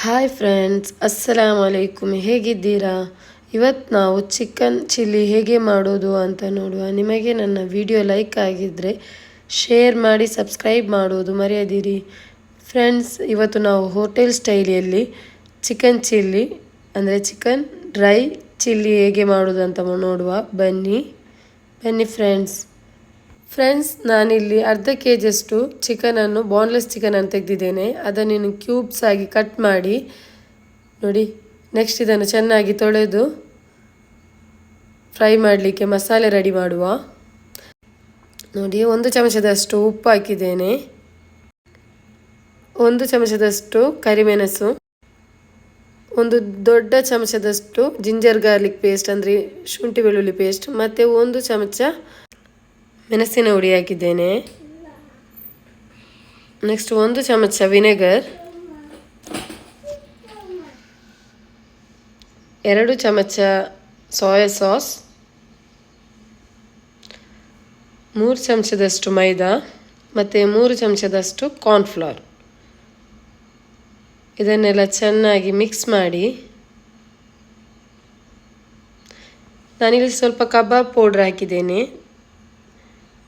Hi friends, ಅಸ್ಸಲಾಮು ಅಲೈಕುಮ್. ಹೇಗಿದ್ದೀರಾ? ಇವತ್ತು ನಾವು ಚಿಕನ್ ಚಿಲ್ಲಿ ಹೇಗೆ ಮಾಡೋದು ಅಂತ ನೋಡುವ. ನಿಮಗೆ ನನ್ನ ವಿಡಿಯೋ ಲೈಕ್ ಆಗಿದ್ದರೆ ಶೇರ್ ಮಾಡಿ, ಸಬ್ಸ್ಕ್ರೈಬ್ ಮಾಡೋದು ಮರೆಯದಿರಿ. ಫ್ರೆಂಡ್ಸ್, ಇವತ್ತು ನಾವು ಹೋಟೆಲ್ ಸ್ಟೈಲಿಯಲ್ಲಿ ಚಿಕನ್ ಚಿಲ್ಲಿ ಅಂದರೆ ಚಿಕನ್ ಡ್ರೈ ಚಿಲ್ಲಿ ಹೇಗೆ ಮಾಡೋದು ಅಂತ ನೋಡುವ. ಬನ್ನಿ ಫ್ರೆಂಡ್ಸ್, ನಾನಿಲ್ಲಿ ಅರ್ಧ ಕೆ ಜಿಯಷ್ಟು ಚಿಕನನ್ನು ಬೋನ್ಲೆಸ್ ಚಿಕನನ್ನು ತೆಗೆದಿದ್ದೇನೆ. ಅದನ್ನು ಕ್ಯೂಬ್ಸ್ ಆಗಿ ಕಟ್ ಮಾಡಿ ನೋಡಿ. ನೆಕ್ಸ್ಟ್ ಇದನ್ನು ಚೆನ್ನಾಗಿ ತೊಳೆದು ಫ್ರೈ ಮಾಡಲಿಕ್ಕೆ ಮಸಾಲೆ ರೆಡಿ ಮಾಡುವ. ನೋಡಿ, 1 ಚಮಚದಷ್ಟು ಉಪ್ಪು ಹಾಕಿದ್ದೇನೆ, 1 ಚಮಚದಷ್ಟು ಕರಿಮೆಣಸು, 1 ದೊಡ್ಡ ಚಮಚದಷ್ಟು ಜಿಂಜರ್ ಗಾರ್ಲಿಕ್ ಪೇಸ್ಟ್ ಅಂದರೆ ಶುಂಠಿ ಬೆಳ್ಳುಳ್ಳಿ ಪೇಸ್ಟ್, ಮತ್ತು 1 ಚಮಚ ಮೆಣಸಿನ ಹುಡಿ ಹಾಕಿದ್ದೇನೆ. ನೆಕ್ಸ್ಟ್ 1 ಚಮಚ ವಿನೆಗರ್, 2 ಚಮಚ ಸೋಯಾ ಸಾಸ್, 3 ಚಮಚದಷ್ಟು ಮೈದಾ ಮತ್ತು 3 ಚಮಚದಷ್ಟು ಕಾರ್ನ್ಫ್ಲವರ್. ಇದನ್ನೆಲ್ಲ ಚೆನ್ನಾಗಿ ಮಿಕ್ಸ್ ಮಾಡಿ. ನಾನಿಲ್ಲಿ ಸ್ವಲ್ಪ ಕಬಾಬ್ ಪೌಡ್ರ್ ಹಾಕಿದ್ದೇನೆ,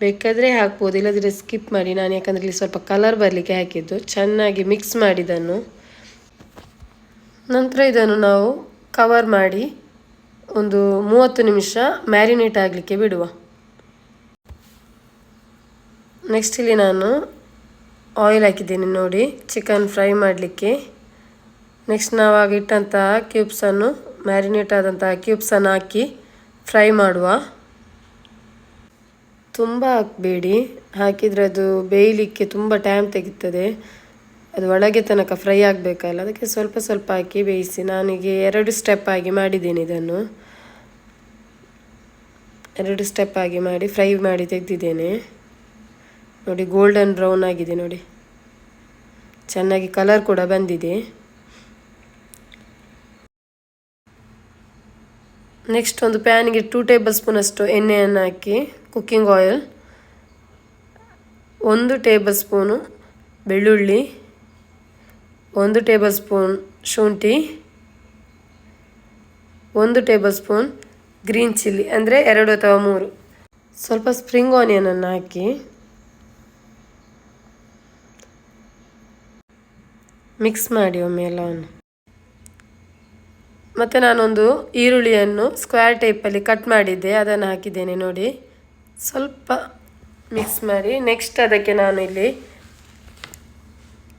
ಬೇಕಾದರೆ ಹಾಕ್ಬೋದು, ಇಲ್ಲದಿದ್ದರೆ ಸ್ಕಿಪ್ ಮಾಡಿ. ನಾನು ಯಾಕಂದರೆ ಇಲ್ಲಿ ಸ್ವಲ್ಪ ಕಲರ್ ಬರಲಿಕ್ಕೆ ಹಾಕಿದ್ದು. ಚೆನ್ನಾಗಿ ಮಿಕ್ಸ್ ಮಾಡಿದ್ದನ್ನು ನಂತರ ಇದನ್ನು ನಾವು ಕವರ್ ಮಾಡಿ ಒಂದು 30 ನಿಮಿಷ ಮ್ಯಾರಿನೇಟ್ ಆಗಲಿಕ್ಕೆ ಬಿಡುವ. ನೆಕ್ಸ್ಟ್ ಇಲ್ಲಿ ನಾನು ಆಯಿಲ್ ಹಾಕಿದ್ದೇನೆ ನೋಡಿ, ಚಿಕನ್ ಫ್ರೈ ಮಾಡಲಿಕ್ಕೆ. ನೆಕ್ಸ್ಟ್ ನಾವಾಗ ಇಟ್ಟಂತಹ ಕ್ಯೂಬ್ಸನ್ನು, ಮ್ಯಾರಿನೇಟ್ ಆದಂತಹ ಕ್ಯೂಬ್ಸನ್ನು ಹಾಕಿ ಫ್ರೈ ಮಾಡುವ. ತುಂಬ ಹಾಕಬೇಡಿ, ಹಾಕಿದರೆ ಅದು ಬೇಯಲಿಕ್ಕೆ ತುಂಬ ಟೈಮ್ ತೆಗಿತದೆ. ಅದು ಒಳಗೆ ತನಕ ಫ್ರೈ ಆಗಬೇಕಲ್ಲ, ಅದಕ್ಕೆ ಸ್ವಲ್ಪ ಸ್ವಲ್ಪ ಹಾಕಿ ಬೇಯಿಸಿ. ನಾನೀಗ 2 ಸ್ಟೆಪ್ ಆಗಿ ಮಾಡಿದ್ದೇನೆ. ಇದನ್ನು 2 ಸ್ಟೆಪ್ ಆಗಿ ಮಾಡಿ ಫ್ರೈ ಮಾಡಿ ತೆಗೆದಿದ್ದೇನೆ ನೋಡಿ. ಗೋಲ್ಡನ್ ಬ್ರೌನ್ ಆಗಿದೆ ನೋಡಿ, ಚೆನ್ನಾಗಿ ಕಲರ್ ಕೂಡ ಬಂದಿದೆ. ನೆಕ್ಸ್ಟ್ ಒಂದು ಪ್ಯಾನಿಗೆ 2 ಟೇಬಲ್ ಸ್ಪೂನ್ ಅಷ್ಟು ಎಣ್ಣೆಯನ್ನು ಹಾಕಿ, ಕುಕ್ಕಿಂಗ್ ಆಯಿಲ್, 1 ಟೇಬಲ್ ಸ್ಪೂನು ಬೆಳ್ಳುಳ್ಳಿ, 1 ಟೇಬಲ್ ಸ್ಪೂನ್ ಶುಂಠಿ, 1 ಟೇಬಲ್ ಸ್ಪೂನ್ ಗ್ರೀನ್ ಚಿಲ್ಲಿ ಅಂದರೆ 2 ಅಥವಾ 3, ಸ್ವಲ್ಪ ಸ್ಪ್ರಿಂಗ್ ಆನಿಯನನ್ನು ಹಾಕಿ ಮಿಕ್ಸ್ ಮಾಡಿ ಒಮ್ಮೆ ಎಲ್ಲವನ್ನು. ಮತ್ತು ನಾನೊಂದು ಈರುಳ್ಳಿಯನ್ನು ಸ್ಕ್ವೇರ್ ಟೈಪಲ್ಲಿ ಕಟ್ ಮಾಡಿದ್ದೆ, ಅದನ್ನು ಹಾಕಿದ್ದೇನೆ ನೋಡಿ. ಸ್ವಲ್ಪ ಮಿಕ್ಸ್ ಮಾಡಿ. ನೆಕ್ಸ್ಟ್ ಅದಕ್ಕೆ ನಾನು ಇಲ್ಲಿ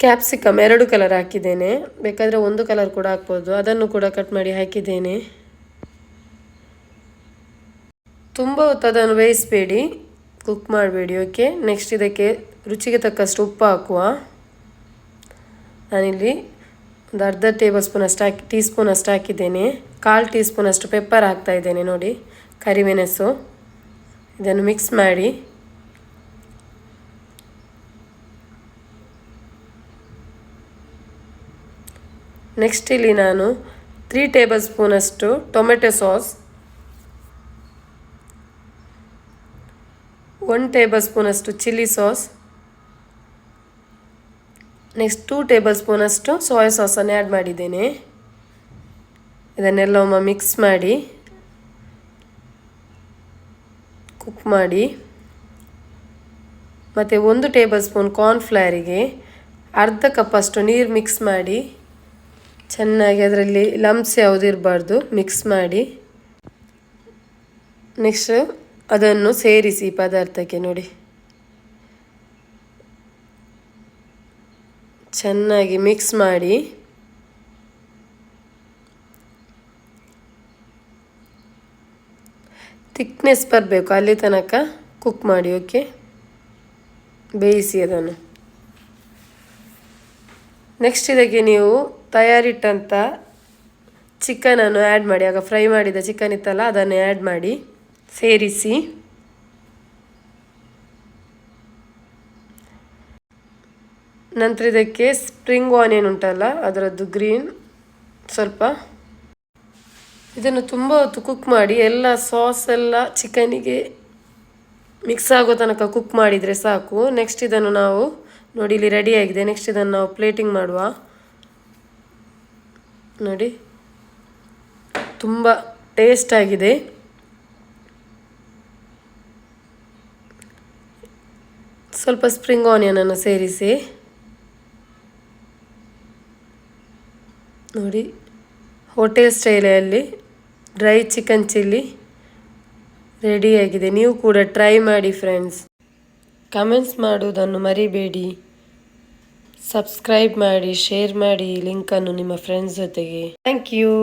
ಕ್ಯಾಪ್ಸಿಕಮ್ 2 ಕಲರ್ ಹಾಕಿದ್ದೇನೆ, ಬೇಕಾದರೆ 1 ಕಲರ್ ಕೂಡ ಹಾಕ್ಬೋದು, ಅದನ್ನು ಕೂಡ ಕಟ್ ಮಾಡಿ ಹಾಕಿದ್ದೇನೆ. ತುಂಬ ಹೊತ್ತು ಅದನ್ನು ಬೇಯಿಸಬೇಡಿ, ಕುಕ್ ಮಾಡಬೇಡಿ, ಓಕೆ. ನೆಕ್ಸ್ಟ್ ಇದಕ್ಕೆ ರುಚಿಗೆ ತಕ್ಕಷ್ಟು ಉಪ್ಪು ಹಾಕುವ. ನಾನಿಲ್ಲಿ ಒಂದು ಅರ್ಧ ಟೇಬಲ್ ಸ್ಪೂನ್ ಅಷ್ಟು ಟೀ ಸ್ಪೂನ್ ಅಷ್ಟು ಹಾಕಿದ್ದೇನೆ. 1/4 ಟೀ ಸ್ಪೂನ್ ಅಷ್ಟು ಪೆಪ್ಪರ್ ಹಾಕ್ತಾ ಇದ್ದೇನೆ ನೋಡಿ, ಕರಿಮೆಣಸು. ಇದನ್ನು ಮಿಕ್ಸ್ ಮಾಡಿ. ನೆಕ್ಸ್ಟ್ ಇಲ್ಲಿ ನಾನು 3 ಟೇಬಲ್ ಸ್ಪೂನ್ ಅಷ್ಟು ಟೊಮೆಟೊ ಸಾಸ್, 1 ಟೇಬಲ್ ಸ್ಪೂನ್ ಅಷ್ಟು chilli sauce, next 2 table spoon ಅಷ್ಟು ಸೋಯಾ ಸಾಸನ್ನು ಆ್ಯಡ್ ಮಾಡಿದ್ದೇನೆ. ಇದನ್ನೆಲ್ಲ ಒಮ್ಮೆ ಮಿಕ್ಸ್ ಮಾಡಿ ಕುಕ್ ಮಾಡಿ. ಮತ್ತು 1 ಟೇಬಲ್ ಸ್ಪೂನ್ ಕಾರ್ನ್ಫ್ಲವರಿಗೆ ಅರ್ಧ ಕಪ್ ಅಷ್ಟು ನೀರು ಮಿಕ್ಸ್ ಮಾಡಿ ಚೆನ್ನಾಗಿ, ಅದರಲ್ಲಿ ಲಂಪ್ಸ್ ಯಾವುದು ಇರಬಾರ್ದು, ಮಿಕ್ಸ್ ಮಾಡಿ. ನೆಕ್ಸ್ಟ್ ಅದನ್ನು ಸೇರಿಸಿ ಪದಾರ್ಥಕ್ಕೆ ನೋಡಿ, ಚೆನ್ನಾಗಿ ಮಿಕ್ಸ್ ಮಾಡಿ. ಥಿಕ್ನೆಸ್ ಬರಬೇಕು, ಅಲ್ಲಿ ತನಕ ಕುಕ್ ಮಾಡಿ, ಓಕೆ. ಬೇಯಿಸಿ ಅದನ್ನು. ನೆಕ್ಸ್ಟ್ ಇದಕ್ಕೆ ನೀವು ತಯಾರಿಟ್ಟಂಥ ಚಿಕನನ್ನು ಆ್ಯಡ್ ಮಾಡಿ. ಆಗ ಫ್ರೈ ಮಾಡಿದ ಚಿಕನ್ ಇತ್ತಲ್ಲ, ಅದನ್ನು ಆ್ಯಡ್ ಮಾಡಿ ಸೇರಿಸಿ. ನಂತರ ಇದಕ್ಕೆ ಸ್ಪ್ರಿಂಗ್ ಆನಿಯನ್ ಉಂಟಲ್ಲ, ಅದರದ್ದು ಗ್ರೀನ್ ಸ್ವಲ್ಪ. ಇದನ್ನು ತುಂಬ ಹೊತ್ತು ಕುಕ್ ಮಾಡಿ, ಎಲ್ಲ ಸಾಸ್ ಎಲ್ಲ ಚಿಕನಿಗೆ ಮಿಕ್ಸ್ ಆಗೋ ತನಕ ಕುಕ್ ಮಾಡಿದರೆ ಸಾಕು. ನೆಕ್ಸ್ಟ್ ಇದನ್ನು ನಾವು ನೋಡಿ ಇಲ್ಲಿ ರೆಡಿ ಆಗಿದೆ. ನೆಕ್ಸ್ಟ್ ಇದನ್ನು ನಾವು ಪ್ಲೇಟಿಂಗ್ ಮಾಡುವ. ನೋಡಿ, ತುಂಬ ಟೇಸ್ಟ್ ಆಗಿದೆ. ಸ್ವಲ್ಪ ಸ್ಪ್ರಿಂಗ್ ಆನಿಯನನ್ನು ಸೇರಿಸಿ ನೋಡಿ. ಹೋಟೆಲ್ ಸ್ಟೈಲಲ್ಲಿ ಡ್ರೈ ಚಿಕನ್ ಚಿಲ್ಲಿ ರೆಡಿಯಾಗಿದೆ. ನೀವು ಕೂಡ ಟ್ರೈ ಮಾಡಿ ಫ್ರೆಂಡ್ಸ್. ಕಮೆಂಟ್ಸ್ ಮಾಡುವುದನ್ನು ಮರಿಬೇಡಿ. ಸಬ್ಸ್ಕ್ರೈಬ್ ಮಾಡಿ, ಶೇರ್ ಮಾಡಿ ಲಿಂಕನ್ನು ನಿಮ್ಮ ಫ್ರೆಂಡ್ಸ್ ಜೊತೆಗೆ. Thank you.